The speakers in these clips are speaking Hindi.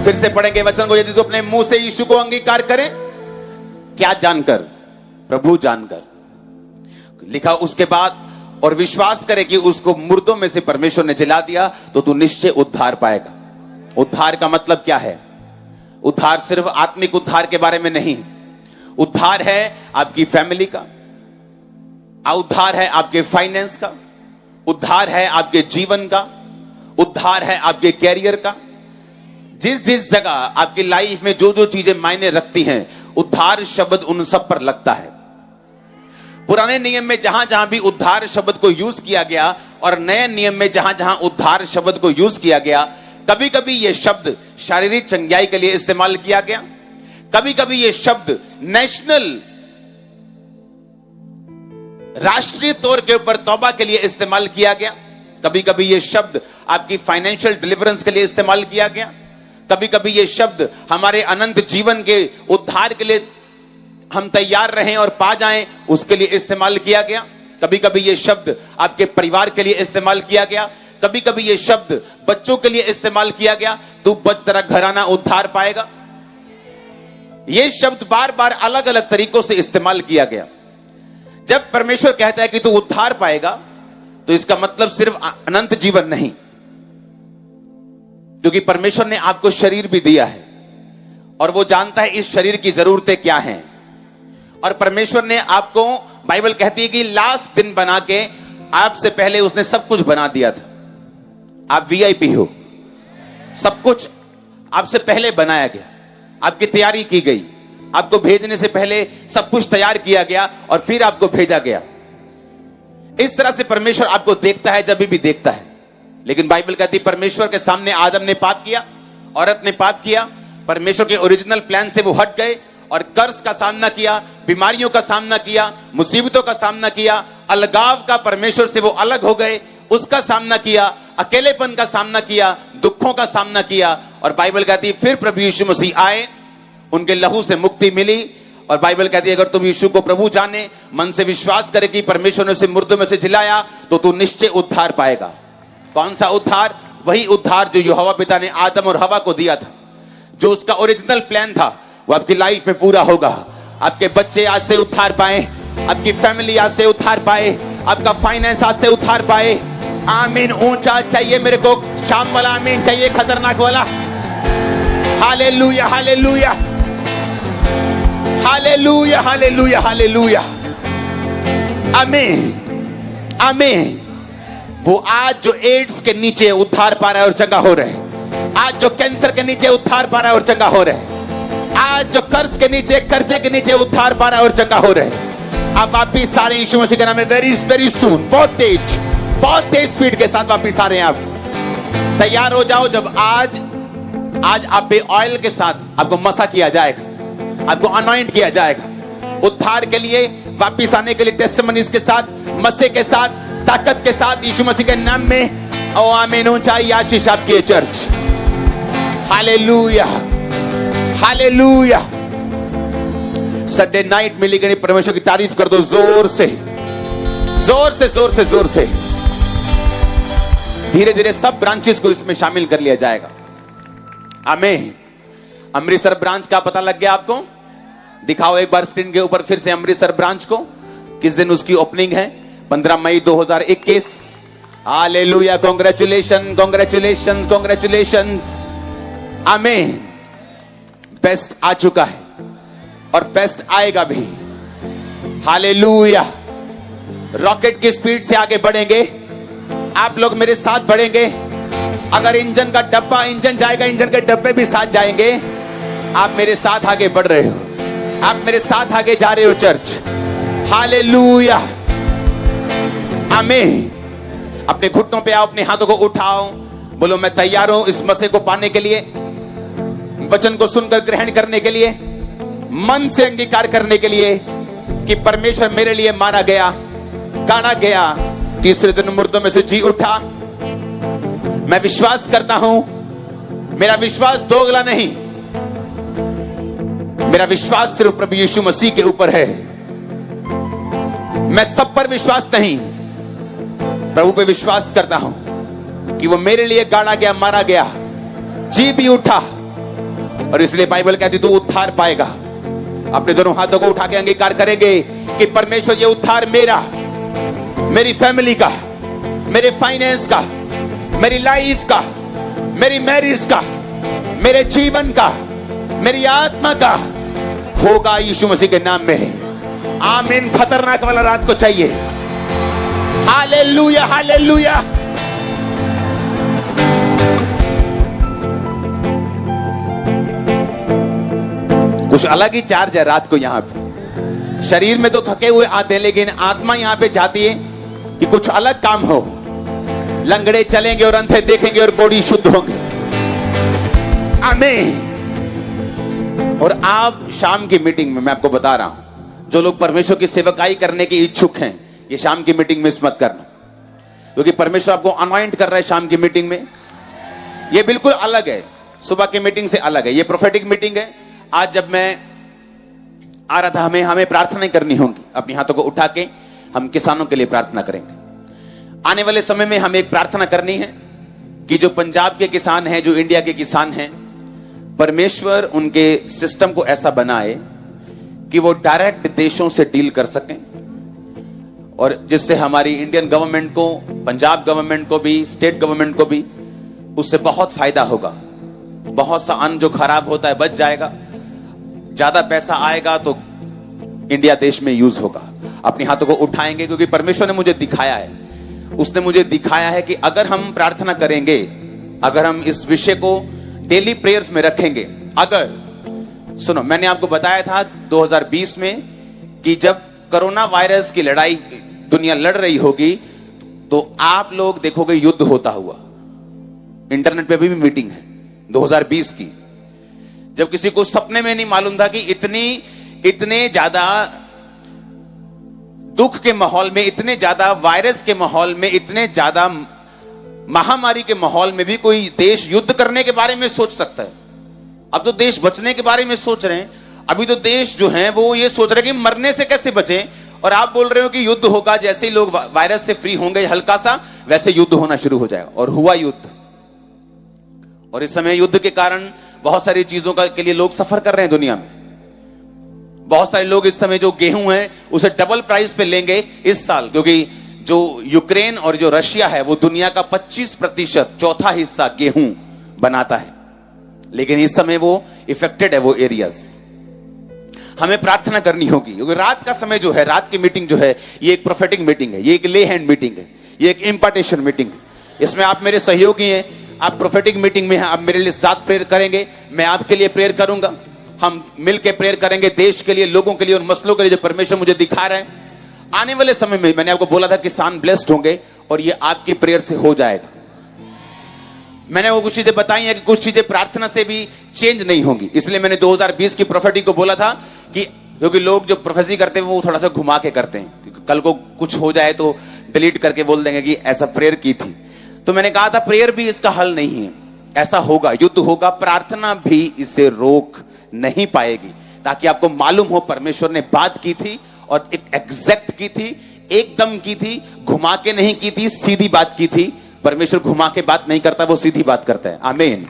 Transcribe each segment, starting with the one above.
फिर से पढ़ेंगे वचन को, यदि तू अपने मुंह से यीशु को अंगीकार करे, क्या जानकर? प्रभु जानकर। लिखा उसके बाद, और विश्वास करे कि उसको मुर्दों में से परमेश्वर ने जिला दिया, तो तू निश्चय उद्धार पाएगा। उद्धार का मतलब क्या है? उद्धार सिर्फ आत्मिक उद्धार के बारे में नहीं, उद्धार है आपकी फैमिली का, उद्धार है आपके फाइनेंस का, उद्धार है आपके जीवन का, उद्धार है आपके कैरियर का। जिस जिस जगह आपकी लाइफ में जो जो चीजें मायने रखती हैं, उद्धार शब्द उन सब पर लगता है। पुराने नियम में जहां जहां भी उद्धार शब्द को यूज किया गया और नए नियम में जहां जहां उद्धार शब्द को यूज किया गया, कभी कभी यह शब्द शारीरिक चंगाई के लिए इस्तेमाल किया गया, कभी कभी यह शब्द नेशनल, राष्ट्रीय तौर के ऊपर तौबा के लिए इस्तेमाल किया गया, कभी कभी यह शब्द आपकी फाइनेंशियल डिलीवरेंस के लिए इस्तेमाल किया गया, कभी कभी यह शब्द हमारे अनंत जीवन के उद्धार के लिए हम तैयार रहें और पा जाएं उसके लिए इस्तेमाल किया गया, कभी कभी यह शब्द आपके परिवार के लिए इस्तेमाल किया गया, कभी कभी यह शब्द बच्चों के लिए इस्तेमाल किया गया, तू बच तेरा घराना उद्धार पाएगा। यह शब्द बार बार अलग अलग तरीकों से इस्तेमाल किया गया। जब परमेश्वर कहता है कि तू उद्धार पाएगा, तो इसका मतलब सिर्फ अनंत जीवन नहीं, क्योंकि परमेश्वर ने आपको शरीर भी दिया है और वो जानता है इस शरीर की जरूरतें क्या हैं। और परमेश्वर ने आपको, बाइबल कहती है कि लास्ट दिन बना के आपसे पहले उसने सब कुछ बना दिया था। आप वीआईपी हो, सब कुछ आपसे पहले बनाया गया, आपकी तैयारी की गई, आपको भेजने से पहले सब कुछ तैयार किया गया और फिर आपको भेजा गया। इस तरह से परमेश्वर आपको देखता है, जब भी देखता है। लेकिन बाइबल कहती है परमेश्वर के सामने आदम ने पाप किया, औरत ने पाप किया, परमेश्वर के ओरिजिनल प्लान से वो हट गए और कर्ज का सामना किया, बीमारियों का सामना किया, मुसीबतों का सामना किया, अलगाव का, परमेश्वर से वो अलग हो गए, उसका सामना किया, अकेलेपन का सामना किया, दुखों का सामना किया। और बाइबल कहती है फिर प्रभु यीशु मसीह आए, उनके लहू से मुक्ति मिली। और बाइबल कहती है अगर तुम यीशु को प्रभु जाने, मन से विश्वास करे कि परमेश्वर ने उसे मुर्दों में से जिलाया, तो तू निश्चय उद्धार पाएगा। कौन सा उद्धार? वही उद्धार जो यहोवा पिता ने आदम और हवा को दिया था, जो उसका ओरिजिनल प्लान था, वो आपकी लाइफ में पूरा होगा। आपके बच्चे आज से उद्धार पाए, आपकी फैमिली आज से उद्धार पाए, आपका फाइनेंस आज से उद्धार पाए। आमीन। ऊंचा चाहिए मेरे को, शाम वाला आमीन चाहिए, खतरनाक वाला। Hallelujah, hallelujah, hallelujah, hallelujah, hallelujah, आमीन, आमीन। वो आज जो एड्स के नीचे उद्धार पा रहा है और चंगा हो रहे हैं, आज जो कैंसर के नीचे उद्धार पा रहा है और चंगा हो रहे हैं, आज जो कर्ज के नीचे, कर्जे के नीचे उद्धार पा रहा है और चंगा हो रहे हैं, अब वापिस सारे यीशु मसीह के नाम में वेरी वेरी सून, बहुत तेज स्पीड के साथ वापिस आ रहे हैं। आप तैयार हो जाओ। जब आज आप पे ऑयल के साथ आपको मसा किया जाएगा, आपको अनॉइंट किया जाएगा उद्धार के लिए, वापिस आने के लिए, टेस्टिमनीज के साथ, मसे के साथ, ताकत के साथ, यीशु मसीह के नाम में। ओ आमीन। ऊंचाई आशीष आपकी चर्च। हालेलुया, हालेलुया। संडे नाइट मिली गई, परमेश्वर की तारीफ कर दो जोर से, जोर से, जोर से, जोर से। धीरे धीरे सब ब्रांचेस को इसमें शामिल कर लिया जाएगा। आमीन। अमृतसर ब्रांच का पता लग गया आपको? दिखाओ एक बार स्क्रीन के ऊपर फिर से अमृतसर ब्रांच को। किस दिन उसकी ओपनिंग है? 15 मई 2021। Hallelujah, congratulation, congratulation, congratulation. आमीन। बेस्ट आ चुका है और बेस्ट आएगा भी। हालेलुया। रॉकेट की स्पीड से आगे बढ़ेंगे, आप लोग मेरे साथ बढ़ेंगे। अगर इंजन का डब्बा, इंजन जाएगा, इंजन के डब्बे भी साथ जाएंगे। आप मेरे साथ आगे बढ़ रहे हो, आप मेरे साथ आगे जा रहे हो चर्च। हालेलुया, आमीन। अपने घुटनों पे आओ, अपने हाथों को उठाओ, बोलो मैं तैयार हूं इस मसीह को पाने के लिए, वचन को सुनकर ग्रहण करने के लिए, मन से अंगीकार करने के लिए कि परमेश्वर मेरे लिए मारा गया, गाड़ा गया, तीसरे दिन मुर्दों में से जी उठा। मैं विश्वास करता हूं, मेरा विश्वास दोगला नहीं, मेरा विश्वास सिर्फ प्रभु यीशु मसीह के ऊपर है। मैं सब पर विश्वास नहीं, प्रभु पे विश्वास करता हूं कि वो मेरे लिए गाड़ा गया, मारा गया, जी भी उठा और इसलिए बाइबल कहती तू उद्धार पाएगा। अपने दोनों हाथों को उठा के अंगीकार करेंगे कि परमेश्वर ये उद्धार मेरा, मेरी फैमिली का, मेरे फाइनेंस का, मेरी लाइफ का, मेरी मैरिज का, मेरे जीवन का, मेरी आत्मा का होगा यीशु मसीह के नाम में। आमीन। खतरनाक वाला रात को चाहिए। Hallelujah, hallelujah. कुछ अलग ही चार्ज है रात को यहां पे। शरीर में तो थके हुए आते हैं, लेकिन आत्मा यहां पे चाहती है कि कुछ अलग काम हो। लंगड़े चलेंगे और अंधे देखेंगे और बॉडी शुद्ध होंगे। आमीन। और आप शाम की मीटिंग में, मैं आपको बता रहा हूं, जो लोग परमेश्वर की सेवकाई करने के इच्छुक हैं, ये शाम की मीटिंग मिस मत करना, क्योंकि परमेश्वर आपको अनॉइंट कर रहा है शाम की मीटिंग में। ये बिल्कुल अलग है, सुबह की मीटिंग से अलग है। ये प्रोफेटिक मीटिंग है। आज जब मैं आ रहा था, हमें प्रार्थना करनी होगी। अपने हाथों को उठा के हम किसानों के लिए प्रार्थना करेंगे। आने वाले समय में हमें एक प्रार्थना करनी है कि जो पंजाब के किसान हैं, जो इंडिया के किसान हैं, परमेश्वर उनके सिस्टम को ऐसा बनाए कि वो डायरेक्ट देशों से डील कर सकें, और जिससे हमारी इंडियन गवर्नमेंट को, पंजाब गवर्नमेंट को भी, स्टेट गवर्नमेंट को भी उससे बहुत फायदा होगा। बहुत सा अन्न जो खराब होता है बच जाएगा, ज्यादा पैसा आएगा तो इंडिया देश में यूज होगा। अपने हाथों को उठाएंगे, क्योंकि परमेश्वर ने मुझे दिखाया है, उसने मुझे दिखाया है कि अगर हम प्रार्थना करेंगे, अगर हम इस विषय को डेली प्रेयर्स में रखेंगे, अगर सुनो, मैंने आपको बताया था 2020 में कि जब कोरोना वायरस की लड़ाई दुनिया लड़ रही होगी, तो आप लोग देखोगे युद्ध होता हुआ। इंटरनेट पे भी मीटिंग है 2020 की, जब किसी को सपने में नहीं मालूम था कि इतने ज्यादा दुख के माहौल में, इतने ज्यादा वायरस के माहौल में, इतने ज्यादा महामारी के माहौल में भी कोई देश युद्ध करने के बारे में सोच सकता है। अब तो देश बचने के बारे में सोच रहे हैं। अभी तो देश जो हैं वो ये सोच रहे हैं कि मरने से कैसे बचें, और आप बोल रहे हो कि युद्ध होगा। जैसे ही लोग वायरस से फ्री होंगे हल्का सा, वैसे युद्ध होना शुरू हो जाएगा। और हुआ युद्ध। और इस समय युद्ध के कारण बहुत सारी चीजों के लिए लोग सफर कर रहे हैं दुनिया में। बहुत सारे लोग इस समय जो गेहूं है उसे डबल प्राइस पे लेंगे इस साल, क्योंकि जो यूक्रेन और जो रशिया है वो दुनिया का 25%, चौथा हिस्सा गेहूं बनाता है। लेकिन इस समय वो इफेक्टेड है वो एरियाज। हमें प्रार्थना करनी होगी, क्योंकि रात का समय जो है, रात की मीटिंग जो है, ये एक प्रोफेटिक मीटिंग है, ये एक ले हैंड मीटिंग है, ये एक इंपार्टेशन मीटिंग है। इसमें आप मेरे सहयोगी हैं, आप प्रोफेटिक मीटिंग में हैं, आप मेरे लिए साथ प्रेयर करेंगे, मैं आपके लिए प्रेयर करूंगा। हम मिलकर प्रेयर करेंगे देश के लिए, लोगों के लिए और मसलों के लिए जो परमेश्वर मुझे दिखा रहा है। आने वाले समय में मैंने आपको बोला था किसान ब्लेस्ड होंगे, और ये आपकी प्रेयर से हो जाएगा। मैंने वो कुछ चीजें बताई हैं कि कुछ चीजें प्रार्थना से भी चेंज नहीं होंगी। इसलिए मैंने 2020 की प्रोफेटिक को बोला था कि, क्योंकि लोग जो प्रोफेसी करते हैं वो थोड़ा सा घुमा के करते हैं, कल को कुछ हो जाए तो डिलीट करके बोल देंगे कि ऐसा प्रेयर की थी। तो मैंने कहा था प्रेयर भी इसका हल नहीं है, ऐसा होगा, युद्ध होगा, प्रार्थना भी इसे रोक नहीं पाएगी। ताकि आपको मालूम हो परमेश्वर ने बात की थी और एक एग्जैक्ट की थी, एकदम की थी, घुमा के नहीं की थी, सीधी बात की थी। परमेश्वर घुमा के बात नहीं करता, वो सीधी बात करता है। आमीन।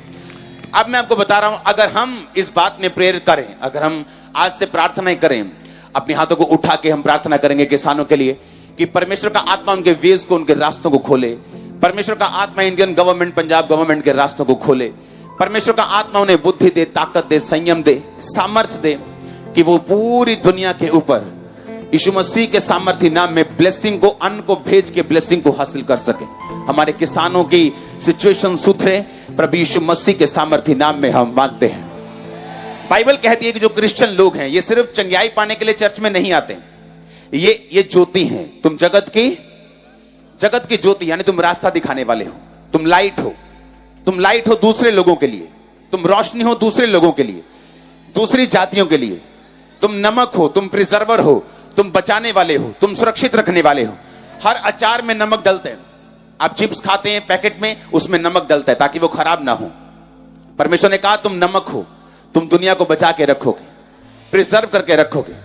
अब मैं आपको बता रहा हूं, अगर हम इस बात में प्रेयर करें, अगर हम आज से प्रार्थना करें, अपने हाथों को उठा के हम प्रार्थना करेंगे किसानों के लिए कि परमेश्वर का आत्मा उनके वेज को, उनके रास्तों को खोले। परमेश्वर का आत्मा इंडियन गवर्नमेंट, पंजाब गवर्नमेंट के रास्तों को खोले। परमेश्वर का आत्मा उन्हें बुद्धि दे, ताकत दे, संयम दे, सामर्थ्य दे कि वो पूरी दुनिया के ऊपर यीशु मसीह के सामर्थ्य नाम में ब्लेसिंग को, अन्न को भेज के ब्लेसिंग को हासिल कर सके। हमारे किसानों की सिचुएशन सुधरे, प्रभु यीशु मसीह के सामर्थ्य नाम में हम मांगते हैं। बाइबल कहती है कि जो क्रिश्चियन लोग हैं ये सिर्फ चंगाई पाने के लिए चर्च में नहीं आते, ये ज्योति हैं। तुम जगत की ज्योति, यानी तुम रास्ता दिखाने वाले हो, तुम लाइट हो, तुम लाइट हो दूसरे लोगों के लिए, तुम रोशनी हो दूसरे लोगों के लिए, दूसरी जातियों के लिए, तुम नमक हो, तुम प्रिजर्वर हो, तुम बचाने वाले हो, तुम सुरक्षित रखने वाले हो। हर अचार में नमक डलते हैं, आप चिप्स खाते हैं पैकेट में, उसमें नमक डलता है ताकि वो खराब ना हो। परमेश्वर ने कहा तुम नमक हो, तुम दुनिया को बचा के रखोगे, प्रिजर्व करके रखोगे।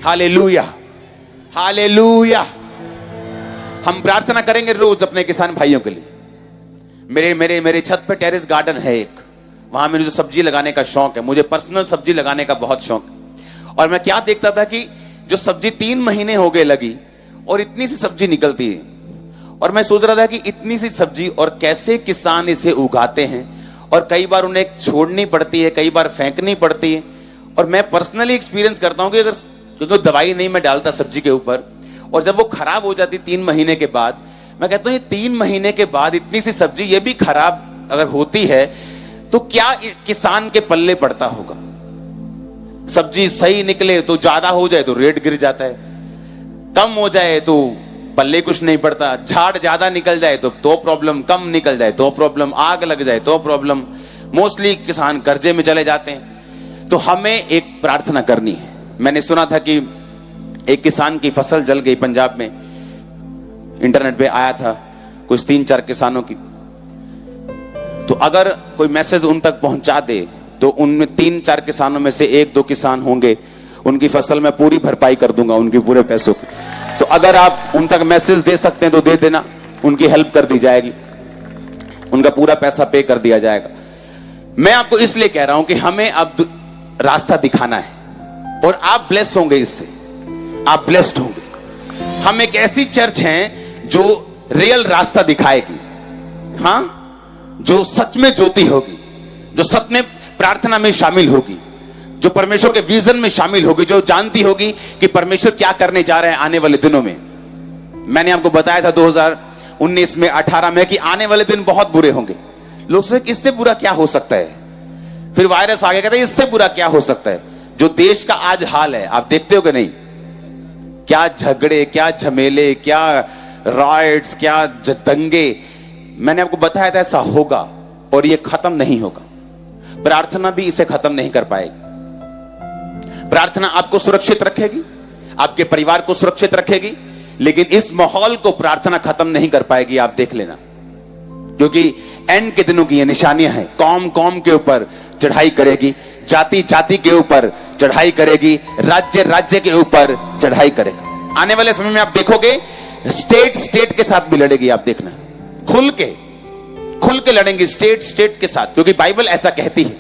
Hallelujah, hallelujah. हम प्रार्थना करेंगे रोज अपने किसान भाइयों के लिए। मेरे छत पे टेरेस गार्डन है एक, वहां मुझे सब्जी लगाने का शौक है, मुझे पर्सनल सब्जी लगाने का बहुत शौक है। और मैं क्या देखता था कि जो सब्जी 3 महीने हो गए लगी और इतनी सी सब्जी निकलती है, और मैं सोच रहा था कि इतनी सी सब्जी और कैसे किसान इसे उगाते हैं, और कई बार उन्हें छोड़नी पड़ती है, कई बार फेंकनी पड़ती है। और मैं पर्सनली एक्सपीरियंस करता हूं कि अगर, क्योंकि दवाई नहीं मैं डालता सब्जी के ऊपर, और जब वो खराब हो जाती 3 महीने के बाद, मैं कहता हूं ये 3 महीने के बाद इतनी सी सब्जी ये भी खराब अगर होती है तो क्या किसान के पल्ले पड़ता होगा। सब्जी सही निकले तो ज्यादा हो जाए तो रेट गिर जाता है, कम हो जाए तो पल्ले कुछ नहीं पड़ता, झाड़ ज्यादा निकल जाए तो प्रॉब्लम, कम निकल जाए तो प्रॉब्लम, आग लग जाए तो प्रॉब्लम। मोस्टली किसान कर्जे में चले जाते हैं। तो हमें एक प्रार्थना करनी है। मैंने सुना था कि एक किसान की फसल जल गई पंजाब में, इंटरनेट पे आया था कुछ 3-4 किसानों की। तो अगर कोई मैसेज उन तक पहुंचा दे तो उनमें 3-4 किसानों में से 1-2 किसान होंगे, उनकी फसल में पूरी भरपाई कर दूंगा उनके पूरे पैसों की। तो अगर आप उन तक मैसेज दे सकते हैं तो दे देना, उनकी हेल्प कर दी जाएगी, उनका पूरा पैसा पे कर दिया जाएगा। मैं आपको इसलिए कह रहा हूं कि हमें अब रास्ता दिखाना है और आप ब्लेस होंगे, इससे आप ब्लेस्ड होंगे। हम एक ऐसी चर्च हैं जो रियल रास्ता दिखाएगी, हां, जो सच में ज्योति होगी, जो सच में प्रार्थना में शामिल होगी, जो परमेश्वर के विजन में शामिल होगी, जो जानती होगी कि परमेश्वर क्या करने जा रहे हैं आने वाले दिनों में। मैंने आपको बताया था 2019 में, 18 में कि आने वाले दिन बहुत बुरे होंगे। लोग सोचते इससे बुरा क्या हो सकता है, फिर वायरस आ गया, कहते हैं इससे बुरा क्या हो सकता है। जो देश का आज हाल है आप देखते हो कि नहीं, क्या झगड़े, क्या झमेले, क्या राइट्स, क्या दंगे। मैंने आपको बताया था ऐसा होगा और ये खत्म नहीं होगा। प्रार्थना भी इसे खत्म नहीं कर पाएगी। प्रार्थना आपको सुरक्षित रखेगी, आपके परिवार को सुरक्षित रखेगी, लेकिन इस माहौल को प्रार्थना खत्म नहीं कर पाएगी, आप देख लेना। क्योंकि एंड के दिनों की ये निशानियां हैं। कौम कौम के ऊपर चढ़ाई करेगी, जाति जाति के ऊपर चढ़ाई करेगी, राज्य राज्य के ऊपर चढ़ाई करेगी। आने वाले समय में आप देखोगे स्टेट स्टेट के साथ भी लड़ेगी, आप देखना, खुल के लड़ेंगे स्टेट स्टेट के साथ, क्योंकि बाइबल ऐसा कहती है।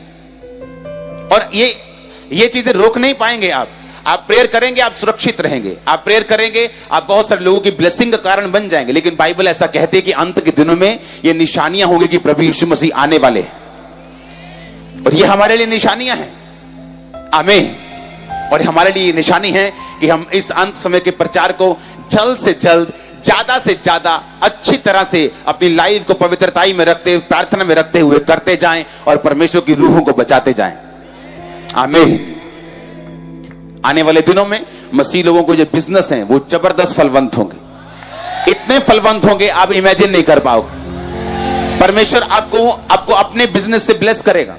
और ये चीजें रोक नहीं पाएंगे आप प्रेयर करेंगे, आप सुरक्षित रहेंगे, आप प्रेयर करेंगे, आप बहुत सारे लोगों की ब्लेसिंग का कारण बन जाएंगे। लेकिन बाइबल ऐसा कहती है कि अंत के दिनों में ये निशानियां होंगी कि प्रभु यीशु मसीह आने वाले हैं, और ये हमारे लिए निशानियां हैं। आमीन। और हमारे लिए निशानी है कि हम इस अंत समय के प्रचार को जल्द से जल्द, ज्यादा से ज्यादा अच्छी तरह से अपनी लाइफ को पवित्रताई में रखते, प्रार्थना में रखते हुए करते जाएं और परमेश्वर की रूहों को बचाते जाएं। आमीन। आने वाले दिनों में मसीह लोगों को जो बिजनेस हैं वो जबरदस्त फलवंत होंगे, इतने फलवंत होंगे आप इमेजिन नहीं कर पाओगे। परमेश्वर आपको अपने बिजनेस से ब्लेस करेगा।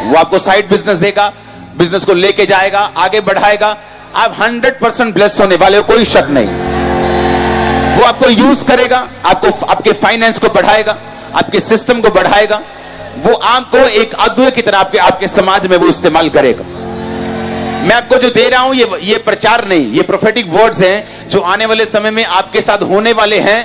वो आपको साइड बिजनेस देगा, बिजनेस को लेके जाएगा, आगे बढ़ाएगा। आप 100% ब्लेस होने वाले हो, कोई शक नहीं। वो आपको यूज करेगा, आपके फाइनेंस को बढ़ाएगा, आपके सिस्टम को बढ़ाएगा। वो आपको एक अगुए की तरह आपके समाज में वो इस्तेमाल करेगा। मैं आपको जो दे रहा हूं ये प्रचार नहीं, ये प्रोफेटिक वर्ड्स हैं जो आने वाले समय में आपके साथ होने वाले हैं।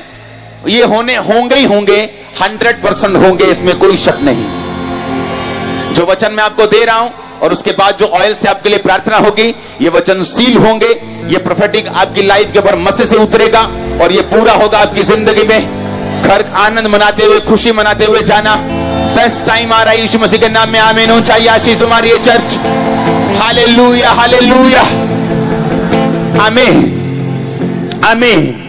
ये होंगे ही होंगे, 100% होंगे, इसमें कोई शक नहीं। जो वचन मैं आपको दे रहा हूं और उसके बाद जो ऑयल से आपके लिए प्रार्थना होगी, ये वचन सील होंगे, ये प्रोफेटिक आपकी लाइफ के ऊपर मसे से उतरेगा और ये पूरा होगा आपकी जिंदगी में। घर आनंद मनाते हुए, खुशी मनाते हुए जाना। बेस्ट टाइम आ रहा है यीशु मसीह के नाम में। आमीन। ऊंचाई आशीष तुम्हारी है चर्च। हालेलुया, हालेलुया, आमीन, आमीन।